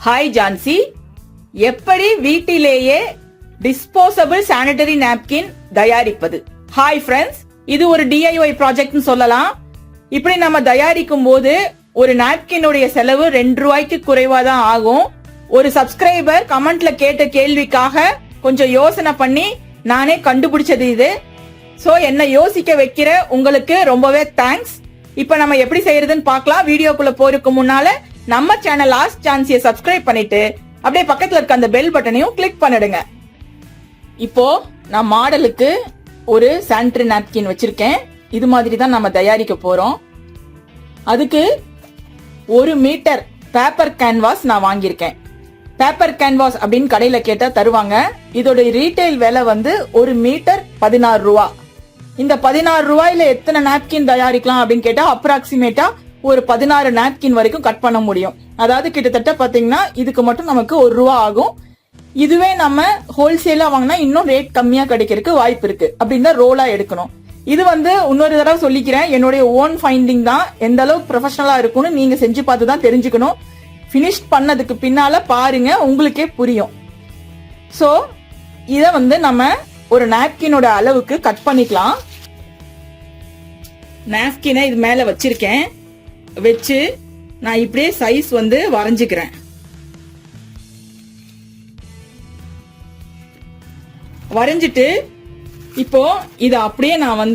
Hi Jhansi, எப்படி வீட்டிலேயே disposable sanitary napkin தயாரிப்பது? ஹாய் ஃப்ரெண்ட்ஸ், இது ஒரு DIY ப்ராஜெக்ட்னு சொல்லலாம். இப்படி நம்ம தயாரிக்கும் போது ஒரு நாப்கினுடைய செலவு 2 ரூபாய்க்கு குறைவா தான் ஆகும். ஒரு சப்ஸ்கிரைபர் கமெண்ட்ல கேட்ட கேள்விக்காக கொஞ்சம் யோசனை பண்ணி நானே கண்டுபிடிச்சது இது. சோ என்ன யோசிக்க வைக்கிற உங்களுக்கு ரொம்பவே தேங்க்ஸ். இப்ப நம்ம எப்படி செய்யறதுன்னு பார்க்கலாம். வீடியோக்குள்ள போறதுக்கு முன்னால நம்ம சேனல் ASK Jhansiயை சப்ஸ்கிரைப் பண்ணிட்டு அப்படியே பக்கத்துல இருக்க அந்த பெல் பட்டனையும் கிளிக் பண்ணிடுங்க. இப்போ நான் மாடலுக்கு ஒரு சானிட்டரி நாப்கின் வச்சிருக்கேன். இது மாதிரி தான் நம்ம தயாரிக்க போறோம். அதுக்கு 1 மீட்டர் பேப்பர் கேன்வாஸ் நான் வாங்கியிருக்கேன். பேப்பர் கேன்வாஸ் அப்படின்னு கடையில கேட்டா தருவாங்க. இதோட ரீட்டைல் விலை 1 மீட்டர் 16 ரூபா. இந்த 16 ரூபாயில எத்தனை நாப்கின் தயாரிக்கலாம் அப்படின்னு கேட்டா அப்ராக்சிமேட்டா ஒரு 16 நாப்கின் வரைக்கும் கட் பண்ண முடியும். அதாவது கிட்டத்தட்ட பாத்தீங்கன்னா இதுக்கு மட்டும் நமக்கு 1 ரூபா ஆகும். இதுவே நம்ம ஹோல்சேலா வாங்கினா இன்னும் ரேட் கம்மியா கிடைக்கிறதுக்கு வாய்ப்பு இருக்கு. அப்படின்னு ரோலா எடுக்கணும். இது இன்னொரு தடவை சொல்லிக்கிறேன், என்னுடைய ஓன் ஃபைண்டிங் தான். எந்த அளவுக்கு ப்ரொஃபஷனலா இருக்கும்னு நீங்க செஞ்சு பார்த்து தான் தெரிஞ்சுக்கணும். பினிஷ் பண்ணதுக்கு பின்னால பாருங்க, உங்களுக்கே புரியும். சோ இத நம்ம ஒரு நாப்கினோட அளவுக்கு கட் பண்ணிக்கலாம். நாப்கினை இது மேல வச்சிருக்கேன். வச்சு நான் இப்படியே சைஸ் வரைஞ்சுக்கிறேன். வரைஞ்சிட்டு இப்போ இத அப்படியே நான்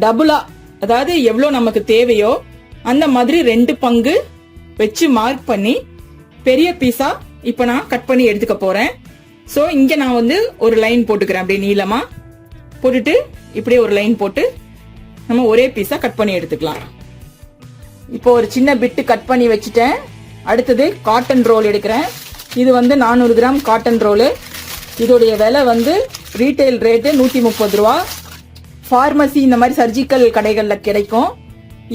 டபுளா, அதாவது எவ்வளவு நமக்கு தேவையோ அந்த மாதிரி 2 பங்கு வச்சு மார்க் பண்ணி பெரிய பீஸா இப்ப நான் கட் பண்ணி எடுத்துக்க போறேன். சோ இங்க நான் ஒரு லைன் போட்டுக்கிறேன். அப்படியே நீளமா போட்டுட்டு இப்படியே ஒரு லைன் போட்டு நம்ம ஒரே பீஸா கட் பண்ணி எடுத்துக்கலாம். இப்போ ஒரு சின்ன பிட்டு கட் பண்ணி வச்சுட்டேன். அடுத்தது காட்டன் ரோல் எடுக்கிறேன். இது 400 கிராம் காட்டன் ரோலு. இதோடைய விலை ரீட்டைல் ரேட்டு 130 ரூபா. பார்மசி இந்த மாதிரி சர்ஜிக்கல் கடைகள்ல கிடைக்கும்.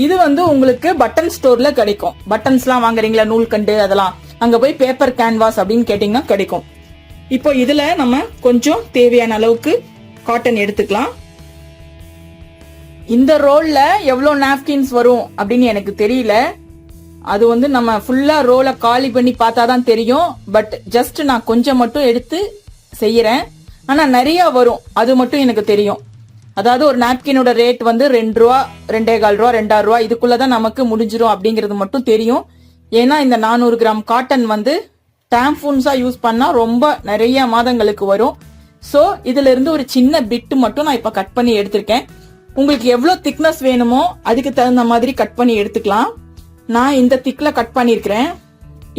இது உங்களுக்கு பட்டன் ஸ்டோர்ல கிடைக்கும். பட்டன்ஸ்லாம் வாங்குறீங்களா, நூல்கண்டு, அதெல்லாம் அங்க போய் பேப்பர் கேன்வாஸ் அப்படின்னு கேட்டீங்கன்னா கிடைக்கும். இப்போ இதுல நம்ம கொஞ்சம் தேவையான அளவுக்கு காட்டன் எடுத்துக்கலாம். இந்த ரோல்ல எவ்வளவு நாப்கின்ஸ் வரும் அப்படின்னு எனக்கு தெரியல. அது நம்ம ஃபுல்லா ரோல காலி பண்ணி பார்த்தாதான் தெரியும். பட் ஜஸ்ட் நான் கொஞ்சம் மட்டும் எடுத்து செய்யறேன். ஆனா நிறைய வரும், அது மட்டும் எனக்கு தெரியும். அதாவது ஒரு நாப்கினோட ரேட் 2 ரூபா, 2.25 ரூபா, 2.5 ரூபா இதுக்குள்ளதான் நமக்கு முடிஞ்சிரும் அப்படிங்கிறது மட்டும் தெரியும். ஏன்னா இந்த 400 கிராம் காட்டன் டாம்பூன்ஸா யூஸ் பண்ணா ரொம்ப நிறைய மாதங்களுக்கு வரும். சோ இதுல இருந்து ஒரு சின்ன பிட் மட்டும் நான் இப்ப கட் பண்ணி எடுத்திருக்கேன். உங்களுக்கு எவ்வளவு திக்னஸ் வேணுமோ அதுக்கு தகுந்த மாதிரி கட் பண்ணி எடுத்துக்கலாம். நான் இந்த திக்ல கட் பண்ணிருக்கிறேன்.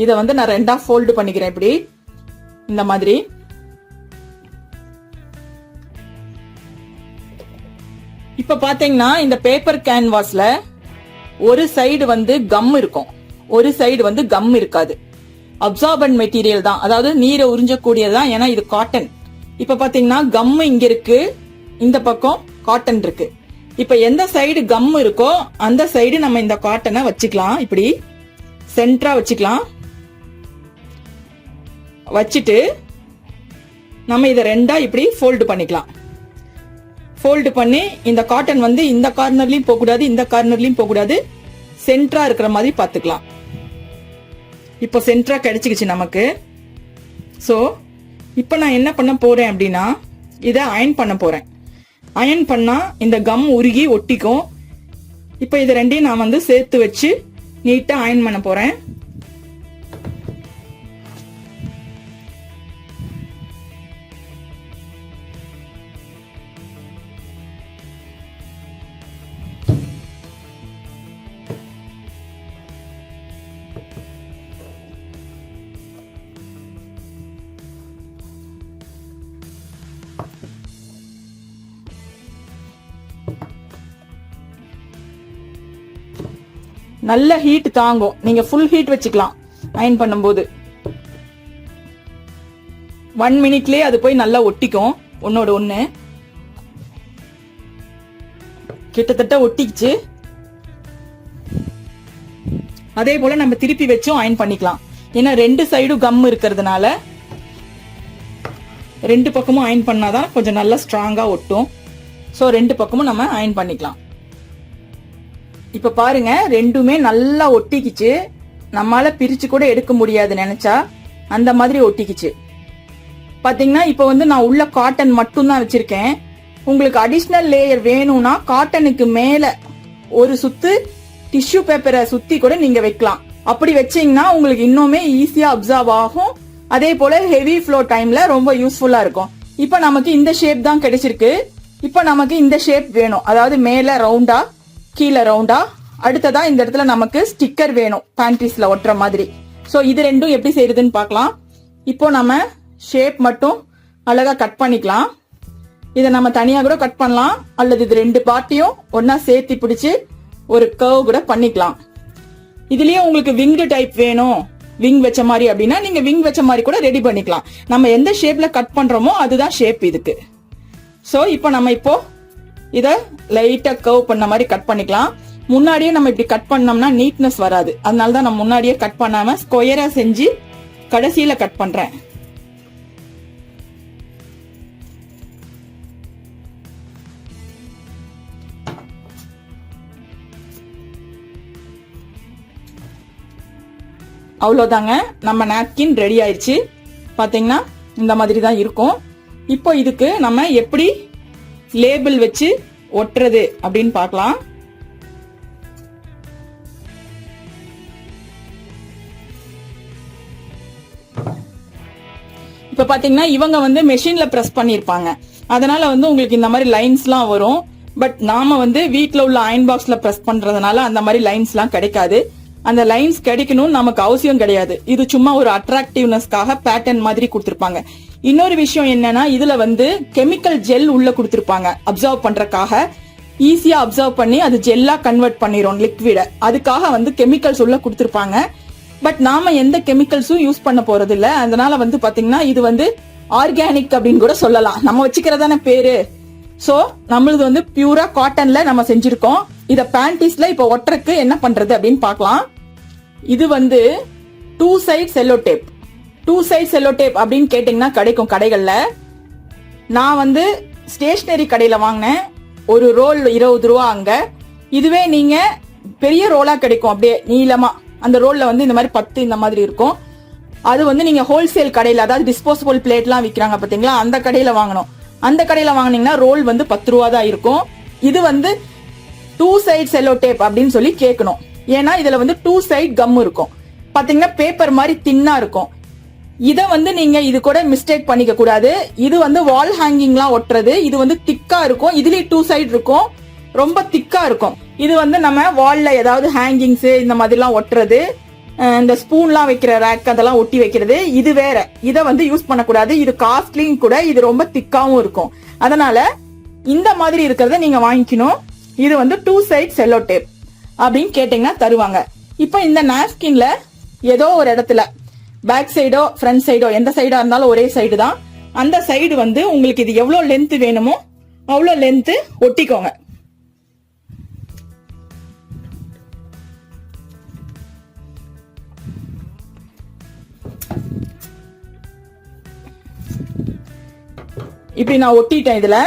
இத நான் 2ஆ ஃபோல்டு பண்ணிக்கிறேன். இப்படி இந்த மாதிரி. இப்ப பாத்தீங்கன்னா இந்த பேப்பர் கேன்வாஸ்ல ஒரு சைடு கம் இருக்கும், ஒரு சைடு கம் இருக்காது. அப்சார்பன்ட் மெட்டீரியல் தான், அதாவது நீரை உறிஞ்சக்கூடியதான். ஏன்னா இது காட்டன். இப்ப பாத்தீங்கன்னா கம் இங்க இருக்கு, இந்த பக்கம் காட்டன் இருக்கு. இப்ப எந்த சைடு கம் இருக்கோ அந்த சைடு நம்ம இந்த காட்டனை வச்சுக்கலாம். இப்படி சென்டரா வச்சுக்கலாம். வச்சுட்டு நம்ம இத 2ஆ இப்படி ஃபோல்டு பண்ணிக்கலாம். ஃபோல்டு பண்ணி இந்த காட்டன் இந்த கார்னர்லயும் போக கூடாது, இந்த கார்னர்லயும் போக கூடாது, சென்டரா இருக்கிற மாதிரி பாத்துக்கலாம். இப்போ சென்டரா கிடைச்சிக்கிச்சு நமக்கு. சோ இப்ப நான் என்ன பண்ண போறேன் அப்படின்னா இத அயன் பண்ண போறேன். அயன் பண்ணா இந்த கம் உருகி ஒட்டிக்கும். இப்ப இது 2ஐயும் நான் சேர்த்து வச்சு நீட்டா அயன் பண்ண போறேன். நல்ல ஹீட் தாங்கும். நீங்க ஃபுல் ஹீட் வச்சுக்கலாம் அயன் பண்ணும்போது. 1 மினிட்லயே அது போய் நல்லா ஒட்டிக்கும் ஒன்னோட ஒண்ணு. கிட்டத்தட்ட ஒட்டிக்குச்சு. அதே போல நம்ம திருப்பி வச்சும் அயன் பண்ணிக்கலாம். ஏன்னா 2 சைடும் கம் இருக்கிறதுனால 2 பக்கமும் அயன் பண்ணாதான் கொஞ்சம் நல்லா ஸ்ட்ராங்கா ஒட்டும். சோ 2 பக்கமும் நம்ம அயன் பண்ணிக்கலாம். இப்ப பாருங்க ரெண்டுமே நல்லா ஒட்டிக்கிச்சு. நம்மளால பிரிச்சு கூட எடுக்க முடியாது நினைச்சா, அந்த மாதிரி ஒட்டிக்கிச்சு. பாத்தீங்கன்னா இப்ப வந்து நான் உள்ள காட்டன் மட்டும் தான் வச்சிருக்கேன். உங்களுக்கு அடிஷனல் லேயர் வேணும்னா காட்டனுக்கு மேல ஒரு சுத்து டிஷ்யூ பேப்பரை சுத்தி கூட நீங்க வைக்கலாம். அப்படி வச்சீங்கன்னா உங்களுக்கு இன்னுமே ஈஸியா அப்சர்வ் ஆகும். அதே போல ஹெவி ஃப்ளோ டைம்ல ரொம்ப யூஸ்ஃபுல்லா இருக்கும். இப்ப நமக்கு இந்த ஷேப் தான் கிடைச்சிருக்கு. இப்ப நமக்கு இந்த ஷேப் வேணும், அதாவது மேல ரவுண்டா கீழே ரவுண்டா. அடுத்ததா இந்த இடத்துல நமக்கு ஸ்டிக்கர் வேணும் பேண்டீஸ்ல ஒட்டுற மாதிரி. சோ இது ரெண்டும் எப்படி செய்யறதுன்னு பார்க்கலாம். இப்போ நம்ம ஷேப் மட்டும் அழகா கட் பண்ணிக்கலாம். இதை நம்ம தனியா கூட கட் பண்ணலாம், அல்லது இது ரெண்டு பார்ட்டியும் ஒன்னா சேர்த்து பிடிச்சு ஒரு கர்வ் கூட பண்ணிக்கலாம். இதுலயும் உங்களுக்கு விங்டு டைப் வேணும், விங் வச்ச மாதிரி அப்படின்னா நீங்க விங் வச்ச மாதிரி கூட ரெடி பண்ணிக்கலாம். நம்ம எந்த ஷேப்ல கட் பண்றோமோ அதுதான் ஷேப் இதுக்கு. சோ இப்போ நம்ம இப்போ இத லைட்டா கர்வ் பண்ண மாதிரி கட் பண்ணிக்கலாம். முன்னாடியே நம்ம இப்படி கட் பண்ணோம்னா நீட்னஸ் வராது. அதனாலதான் நான் முன்னாடியே கட் பண்ணாம ஸ்கொயரா செஞ்சு கடைசியில கட் பண்றேன். அவ்வளவுதாங்க, நம்ம நாப்கின் ரெடி ஆயிடுச்சு. பாத்தீங்கன்னா இந்த மாதிரி தான் இருக்கும். இப்போ இதுக்கு நம்ம எப்படி லேபிள் வச்சு ஒட்டுறது அப்படின்னு பார்க்கலாம். இப்ப பாத்தீங்கன்னா இவங்க வந்து மெஷின்ல பிரஸ் பண்ணிருப்பாங்க, அதனால வந்து உங்களுக்கு இந்த மாதிரி லைன்ஸ்லாம் வரும். பட் நாம வந்து வீட்ல உள்ள அயன் பாக்ஸ்ல பிரஸ் பண்றதுனால அந்த மாதிரி லைன்ஸ்லாம் கிடைக்காது. அந்த லைன்ஸ் கிடைக்கணும்னு நமக்கு அவசியம் கிடையாது. இது சும்மா ஒரு அட்ராக்டிவ்னஸ்க்காக பேட்டர்ன் மாதிரி கொடுத்திருப்பாங்க. இன்னொரு விஷயம் என்னன்னா, இதுல வந்து கெமிக்கல் ஜெல் உள்ள கொடுத்திருப்பாங்க அப்சர்வ் பண்றதுக்காக. ஈஸியா அப்சர்வ் பண்ணி அது ஜெல்லா கன்வெர்ட் பண்ணிரும் லிக்விட. அதுக்காக வந்து கெமிக்கல்ஸ் உள்ள கொடுத்திருப்பாங்க. பட் நாம எந்த கெமிக்கல்ஸும் யூஸ் பண்ண போறது இல்ல. அதனால வந்து பாத்தீங்கன்னா இது வந்து ஆர்கானிக் அப்படின்னு கூட சொல்லலாம், நம்ம வச்சுக்கிறதான பேரு. சோ நம்மளது வந்து பியூரா காட்டன்ல நம்ம செஞ்சிருக்கோம். இத பேண்டீஸ்ல இப்ப ஒட்டுறதுக்கு என்ன பண்றது அப்படின்னு பார்க்கலாம். இது வந்து 2 side cello tape. 2 side cello tape அப்படின்னு கேட்டீங்கன்னா கிடைக்கும் கடைகள்ல. நான் வந்து ஸ்டேஷனரி கடையில வாங்கினேன். ஒரு ரோல் 20 ரூபா அங்க. இதுவே நீங்க பெரிய ரோலா கிடைக்கும், அப்படியே நீளமா. அந்த ரோல்ல வந்து இந்த மாதிரி 10 இந்த மாதிரி இருக்கும். அது வந்து நீங்க ஹோல்சேல் கடையில, அதாவது டிஸ்போசபிள் பிளேட்லாம் விற்கிறாங்க பாத்தீங்களா, அந்த கடையில வாங்கணும். அந்த கடையில வாங்கினீங்கன்னா ரோல் வந்து 10 ரூபா தான் இருக்கும். இது வந்து 2 சைட் செல்லோ டேப் அப்படின்னு சொல்லி கேட்கணும். ஏன்னா இதுல வந்து 2 சைட் கம் இருக்கும். பாத்தீங்கன்னா பேப்பர் மாதிரி தின்னா இருக்கும். இத வந்து நீங்க இது கூட மிஸ்டேக் பண்ணிக்க கூடாது. இது வந்து வால் ஹேங்கிங்லாம் ஒட்டுறது. இது வந்து திக்கா இருக்கும். இதுலயும் 2 சைடு இருக்கும், ரொம்ப திக்கா இருக்கும். இது வந்து நம்ம வால்ல ஏதாவது ஹேங்கிங்ஸ் இந்த மாதிரிலாம் ஒட்டுறது, இந்த ஸ்பூன்லாம் வைக்கிற ரேக் அதெல்லாம் ஒட்டி வைக்கிறது. இது வேற, இத வந்து யூஸ் பண்ணக்கூடாது. இது காஸ்ட்லியும் கூட, இது ரொம்ப திக்காவும் இருக்கும். அதனால இந்த மாதிரி இருக்கிறத நீங்க வாங்கிக்கணும். இது வந்து 2 சைட் செல்லோ டேப் அப்படின்னு கேட்டீங்கன்னா தருவாங்க. இப்ப இந்த நாப்கின்ல ஏதோ ஒரு இடத்துல பேக் சைடோ ஃப்ரண்ட் சைடோ எந்த சைடா இருந்தாலும் ஒரே சைடு தான். அந்த சைடு வந்து உங்களுக்கு இது எவ்வளவு லென்த் வேணுமோ அவ்வளவு லென்த் ஒட்டிக்கோங்க. இப்படி நான் ஒட்டிட்டேன். இதுல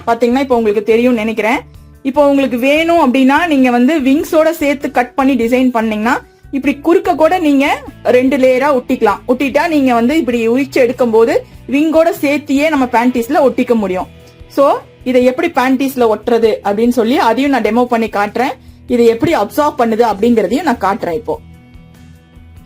பாத்தீங்கன்னா இப்ப உங்களுக்கு தெரியும் நினைக்கிறேன். இப்போ உங்களுக்கு வேணும் அப்படின்னா நீங்க வந்து விங்ஸோட சேர்த்து கட் பண்ணி டிசைன் பண்ணீங்கன்னா இப்படி குறுக்க கூட நீங்க 2 லேயரா ஒட்டிக்கலாம். ஒட்டிட்டா நீங்க வந்து இப்படி உரிச்சு எடுக்கும் போது விங்கோட சேர்த்தியே நம்ம பேண்டீஸ்ல ஒட்டிக்க முடியும். சோ இதை எப்படி பேண்டீஸ்ல ஒட்டுறது அப்படின்னு சொல்லி அதையும் நான் டெமோ பண்ணி காட்டுறேன். இதை எப்படி அப்சார்ப் பண்ணுது அப்படிங்கறதையும் நான் காட்டுறேன்.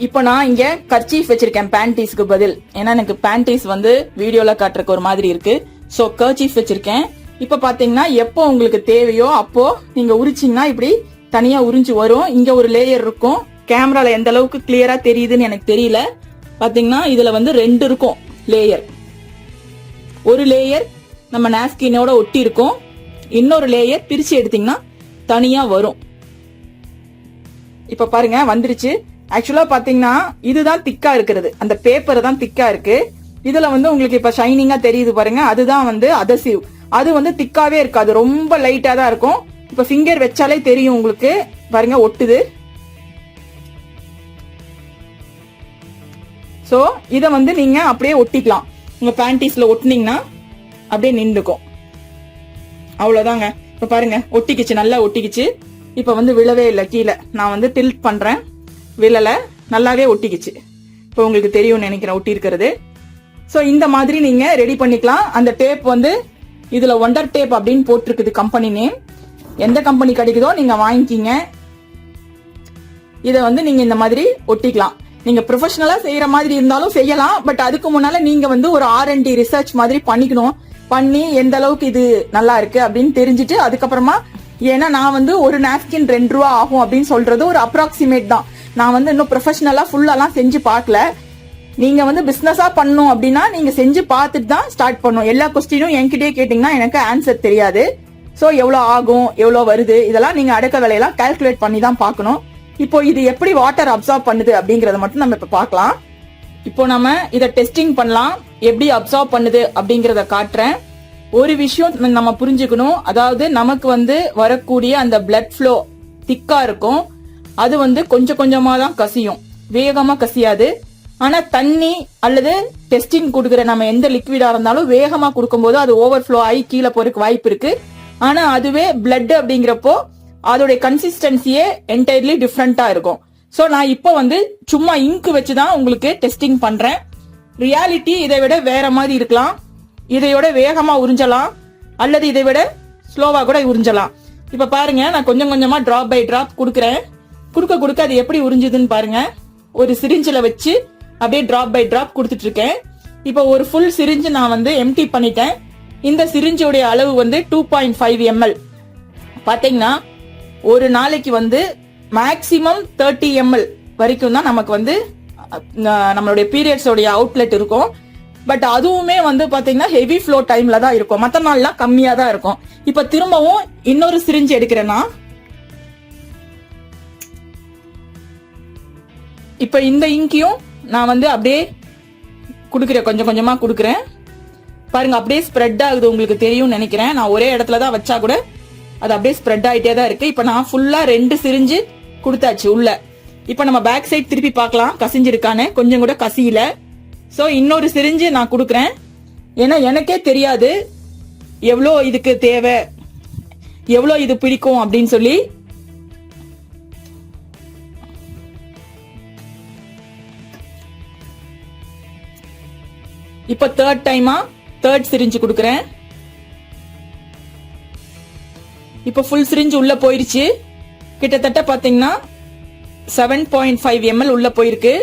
இப்போ நான் இங்க கர்ச்சீஃப் வச்சிருக்கேன் பேண்டீஸ்க்கு பதில். ஏன்னா எனக்கு பேண்டீஸ் வந்து வீடியோல காட்டுறதுக்கு ஒரு மாதிரி இருக்கு. சோ கர்ச்சீஃப் வச்சிருக்கேன். இப்ப பாத்தீங்கன்னா எப்போ உங்களுக்கு தேவையோ அப்போ நீங்க உரிச்சீங்கன்னா இப்படி தனியா உறிஞ்சு வரும். இங்க ஒரு லேயர் இருக்கும். கேமரால எந்த அளவுக்கு கிளியரா தெரியுதுன்னு எனக்கு தெரியல. பாத்தீங்கன்னா இதுல வந்து 2 இருக்கும் லேயர். ஒரு லேயர் நம்ம நாப்கினோட ஒட்டி இருக்கும், இன்னொரு லேயர் பிரிச்சு எடுத்தீங்கன்னா தனியா வரும். இப்ப பாருங்க வந்துருச்சு. ஆக்சுவலா பாத்தீங்கன்னா இதுதான் திக்கா இருக்கிறது, அந்த பேப்பர் தான் திக்கா இருக்கு. இதுல வந்து உங்களுக்கு இப்ப ஷைனிங்கா தெரியுது பாருங்க, அதுதான் வந்து அதசிவ். அது வந்து திக்காவே இருக்காது, ரொம்ப லைட்டா தான் இருக்கும். இப்ப ஃபிங்கர் வச்சாலே தெரியும் உங்களுக்கு, பாருங்க ஒட்டுது. சோ இத வந்து நீங்க அப்படியே ஒட்டிக்கலாம். உங்க பேண்டீஸ்ல ஒட்டினீங்கன்னா அப்படியே நின்றுக்கும். அவ்வளவுதாங்க. இப்ப பாருங்க ஒட்டிக்கிச்சு, நல்லா ஒட்டிக்கிச்சு. இப்ப வந்து விழவே இல்லை கீழே. நான் வந்து டில்ட் பண்றேன், விழல. நல்லாவே ஒட்டிக்கிச்சு. இப்போ உங்களுக்கு தெரியும்னு நினைக்கிறேன் ஒட்டி இருக்கிறது. ஸோ இந்த மாதிரி நீங்க ரெடி பண்ணிக்கலாம். அந்த டேப் வந்து இதுல ஒண்டர் டேப் அப்படின்னு போட்டிருக்குது கம்பெனி நேம். எந்த கம்பெனி கிடைக்குதோ நீங்க வாங்கிக்கிங்க. இதை வந்து நீங்க இந்த மாதிரி ஒட்டிக்கலாம். நீங்க ப்ரொஃபஷனலா செய்யற மாதிரி இருந்தாலும் செய்யலாம். பட் அதுக்கு முன்னால நீங்க வந்து ஒரு R&D ரிசர்ச் மாதிரி பண்ணிக்கணும். பண்ணி எந்த அளவுக்கு இது நல்லா இருக்கு அப்படின்னு தெரிஞ்சுட்டு அதுக்கப்புறமா, ஏன்னா நான் வந்து ஒரு நாப்கின் 2 ரூபா ஆகும் அப்படின்னு சொல்றது ஒரு அப்ராக்சிமேட் தான். நான் வந்து இன்னும் ப்ரொஃபஷனலா ஃபுல்லாலாம் செஞ்சு பார்க்கல. நீங்க வந்து பிசினஸா பண்ணணும் அப்படின்னா நீங்க செஞ்சு பார்த்துட்டு தான் ஸ்டார்ட் பண்ணும். எல்லா கொஸ்டினும் என்கிட்டயே கேட்டீங்கன்னா எனக்கு ஆன்சர் தெரியாது. சோ எவ்வளவு ஆகும், எவ்வளவு வருது, இதெல்லாம் நீங்க அடக்க விலையெல்லாம் கால்குலேட் பண்ணி தான் பார்க்கணும். இப்போ இது எப்படி வாட்டர் அப்சார்ப் பண்ணுது அப்படிங்கறத மட்டும் நம்ம இப்ப பார்க்கலாம். இப்போ நம்ம இதை டெஸ்டிங் பண்ணலாம். எப்படி அப்சார்ப் பண்ணுது அப்படிங்கறத காட்டுறேன். ஒரு விஷயம் நம்ம புரிஞ்சுக்கணும். அதாவது நமக்கு வந்து வரக்கூடிய அந்த பிளட் ஃப்ளோ திக்கா இருக்கும். அது வந்து கொஞ்சம் கொஞ்சமா தான் கசியும், வேகமா கசியாது. ஆனா தண்ணி அல்லது டெஸ்டிங் கொடுக்குற நம்ம எந்த லிக்விடா இருந்தாலும் வேகமா கொடுக்கும்போது அது ஓவர்ஃப்ளோ ஆகி கீழே போறதுக்கு வாய்ப்பு இருக்கு. ஆனா அதுவே பிளட் அப்படிங்கிறப்போ அதோடைய கன்சிஸ்டன்சியே என்டையர்லி டிஃப்ரெண்டா இருக்கும். சோ நான் இப்போ வந்து சும்மா இங்கு வச்சுதான் உங்களுக்கு டெஸ்டிங் பண்றேன். ரியாலிட்டி இதை விட வேற மாதிரி இருக்கலாம். இதையோட வேகமா உறிஞ்சலாம் அல்லது இதை விட ஸ்லோவா கூட உறிஞ்சலாம். இப்ப பாருங்க, நான் கொஞ்சம் கொஞ்சமா டிராப் பை டிராப் கொடுக்கறேன். குடுக்க குடுக்க அது எப்படி உறிஞ்சுதுன்னு பாருங்க. ஒரு சிரிஞ்சில வச்சு அப்படியே டிராப் பை டிராப் கொடுத்துட்டு இருக்கேன். இப்போ ஒரு ஃபுல் சிரிஞ்சு நான் வந்து எம்டி பண்ணிட்டேன். இந்த சிரிஞ்சோடைய அளவு வந்து 2.5 ml. பாத்தீங்கன்னா ஒரு நாளைக்கு வந்து மேக்சிமம் 30 ml வரைக்கும் தான் நமக்கு வந்து நம்மளுடைய பீரியட்ஸோடைய அவுட்லெட் இருக்கும். பட் அதுவுமே வந்து பாத்தீங்கன்னா ஹெவி ஃப்ளோ டைம்ல தான் இருக்கும். மற்ற நாள்லாம் கம்மியா தான் இருக்கும். இப்ப திரும்பவும் இன்னொரு சிரிஞ்சு எடுக்கிறேன்னா, இப்ப இந்த இங்கியும் நான் வந்து அப்படியே குடுக்கிறேன், கொஞ்சம் கொஞ்சமா குடுக்கிறேன். பாருங்க அப்படியே ஸ்ப்ரெட் ஆகுது, உங்களுக்கு தெரியும் நினைக்கிறேன். நான் ஒரே இடத்துல தான் வச்சா கூட அது அப்படியே ஸ்ப்ரெட் ஆயிட்டே தான் இருக்கு. இப்ப நான் ஃபுல்லா 2 சிரிஞ்சு கொடுத்தாச்சு உள்ள. இப்ப நம்ம பேக் சைட் திருப்பி பார்க்கலாம் கசிஞ்சிருக்கானே. கொஞ்சம் கூட கசியல. சோ இன்னொரு சிரிஞ்சு நான் கொடுக்கறேன். ஏன்னா எனக்கே தெரியாது எவ்வளோ இதுக்கு தேவை, எவ்வளோ இது பிடிக்கும் அப்படின்னு சொல்லி. இப்ப தேர்ட் சிரிஞ்சு கொடுக்கறேன். இப்ப ஃபுல் சிரிஞ்சு உள்ள போயிருச்சு. கிட்டத்தட்ட பாத்தீங்கன்னா 7.5 ml உள்ள போயிருக்கு.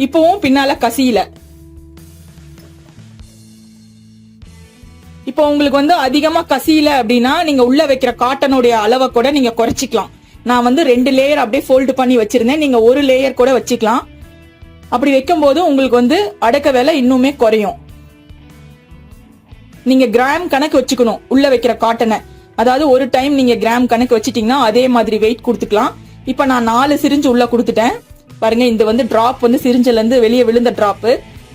இப்பவும் பின்னால கசியல. இப்போ உங்களுக்கு வந்து அதிகமா கசியல அப்படின்னா நீங்க உள்ள வைக்கிற காட்டனுடைய அளவை கூட நீங்க குறைச்சிக்கலாம். நான் வந்து 2 லேயர் அப்படியே ஃபோல்டு பண்ணி வச்சிருந்தேன். நீங்க ஒரு லேயர் கூட வச்சுக்கலாம். அப்படி வைக்கும் போது உங்களுக்கு வந்து அடக்க வேலை இன்னுமே குறையும். நீங்க கிராம் கணக்கு வச்சுக்கணும் உள்ள வைக்கிற காட்டனை. அதாவது ஒரு டைம் நீங்க கிராம் கணக்கு வச்சிட்டீங்கன்னா அதே மாதிரி வெயிட் கொடுத்துக்கலாம். இப்ப நான் 4 சிரிஞ்சு உள்ள கொடுத்துட்டேன். பாருங்க, இந்த வந்து டிராப் வந்து சிரிஞ்சில இருந்து வெளியே விழுந்த டிராப்.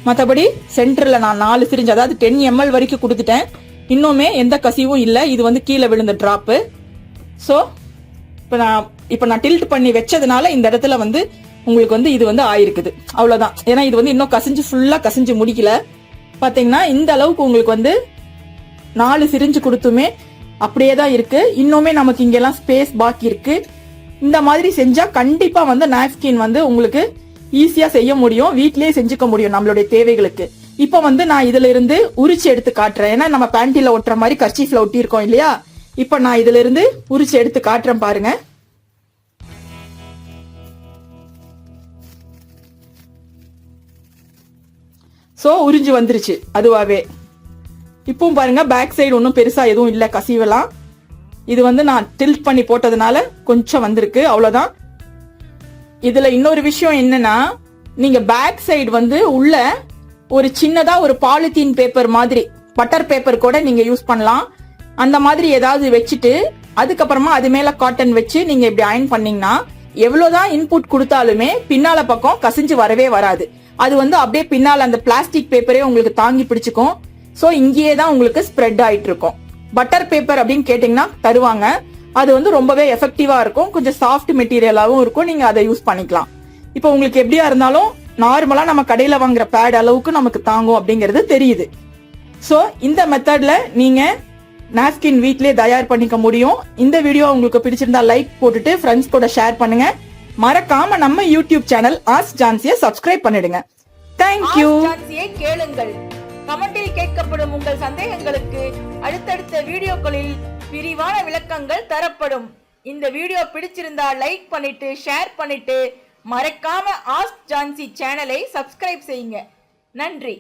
மற்றபடி சென்டர்ல நான் 4 சிரிஞ்சு, அதாவது 10 ml வரைக்கும் கொடுத்துட்டேன். இன்னுமே எந்த கசிவும் இல்ல. இது வந்து கீழே விழுந்த டிராப். சோ இப்ப நான் டில்ட் பண்ணி வச்சதுனால இந்த இடத்துல வந்து உங்களுக்கு வந்து இது வந்து ஆயிருக்குது. அவ்வளவுதான். ஏன்னா இது வந்து இன்னும் கசிஞ்சு ஃபுல்லா கசிஞ்சு முடிக்கல. பாத்தீங்கன்னா இந்த அளவுக்கு உங்களுக்கு வந்து 4 சிரிஞ்சு கொடுத்துமே அப்படியே தான் இருக்கு. இன்னுமே நமக்கு இங்கெல்லாம் ஸ்பேஸ் பாக்கி இருக்கு. இந்த மாதிரி செஞ்சா கண்டிப்பா வந்து நாப்கின் வந்து உங்களுக்கு ஈஸியா செய்ய முடியும். வீட்லயே செஞ்சுக்க முடியும் நம்மளுடைய தேவைகளுக்கு. இப்ப வந்து நான் இதுல இருந்து உரிச்சு எடுத்து காட்டுறேன். ஏன்னா நம்ம பேண்டில ஒட்டுற மாதிரி கர்ச்சீஃப்ல ஒட்டி இருக்கோம் இல்லையா. இப்ப நான் இதுல இருந்து உரிச்சு எடுத்து காட்டுறேன் பாருங்க. சோ உறிஞ்சு வந்துருச்சு அதுவாவே. இப்பவும் பாருங்க பேக் சைடு ஒன்னும் பெருசா எதுவும் இல்ல கசிவெல்லாம். இது வந்து நான் டில்ட் பண்ணி போட்டதுனால கொஞ்சம் வந்திருக்கு, அவ்வளவுதான். இதுல இன்னொரு விஷயம் என்னன்னா, நீங்க பேக் சைடு வந்து உள்ள ஒரு சின்னதா ஒரு பாலித்தீன் பேப்பர் மாதிரி, பட்டர் பேப்பர் கூட நீங்க யூஸ் பண்ணலாம். அந்த மாதிரி ஏதாவது வச்சுட்டு அதுக்கப்புறமா அது மேல காட்டன் வச்சு நீங்க இப்படி அயன் பண்ணீங்கன்னா எவ்வளவுதான் இன்புட் கொடுத்தாலுமே பின்னால பக்கம் கசிஞ்சு வரவே வராது. அது வந்து அப்படியே பின்னால அந்த பிளாஸ்டிக் பேப்பரே உங்களுக்கு தாங்கி பிடிச்சுக்கும். சோ இங்கேயே தான் உங்களுக்கு ஸ்ப்ரெட் ஆயிட்டு இருக்கும். பட்டர் பேப்பர் அப்படின்னு கேட்டீங்கன்னா தருவாங்க. அது வந்து ரொம்பவே எஃபெக்டிவா இருக்கும். கொஞ்சம் சாஃப்ட் மெட்டீரியலாவும் இருக்கும். நீங்க அதை யூஸ் பண்ணிக்கலாம். இப்போ உங்களுக்கு எப்படியா இருந்தாலும் நார்மலா நம்ம கடையில வாங்குற பேட் அளவுக்கு நமக்கு தாங்கும் அப்படிங்கிறது தெரியுது. சோ இந்த மெத்தட்ல நீங்க நாப்கின் வீட்லயே தயார் பண்ணிக்க முடியும். இந்த வீடியோ உங்களுக்கு பிடிச்சிருந்தா லைக் போட்டுட்டு ஃப்ரெண்ட்ஸ் கூட ஷேர் பண்ணுங்க. மறக்காம நம்ம யூடியூப் சேனல் ஆஸ்க் ஜான்சியை சப்ஸ்கிரைப் பண்ணிடுங்க. தேங்க்யூ. ஜான்சியை கேளுங்கள். கமெண்டில் கேட்கப்படும் உங்கள் சந்தேகங்களுக்கு அடுத்தடுத்த வீடியோக்களில் விரிவான விளக்கங்கள் தரப்படும். இந்த வீடியோ பிடிச்சிருந்தா லைக் பண்ணிட்டு ஷேர் பண்ணிட்டு மறக்காம ஆஸ்க் ஜான்சி சேனலை சப்ஸ்கிரைப் செய்யுங்க. நன்றி.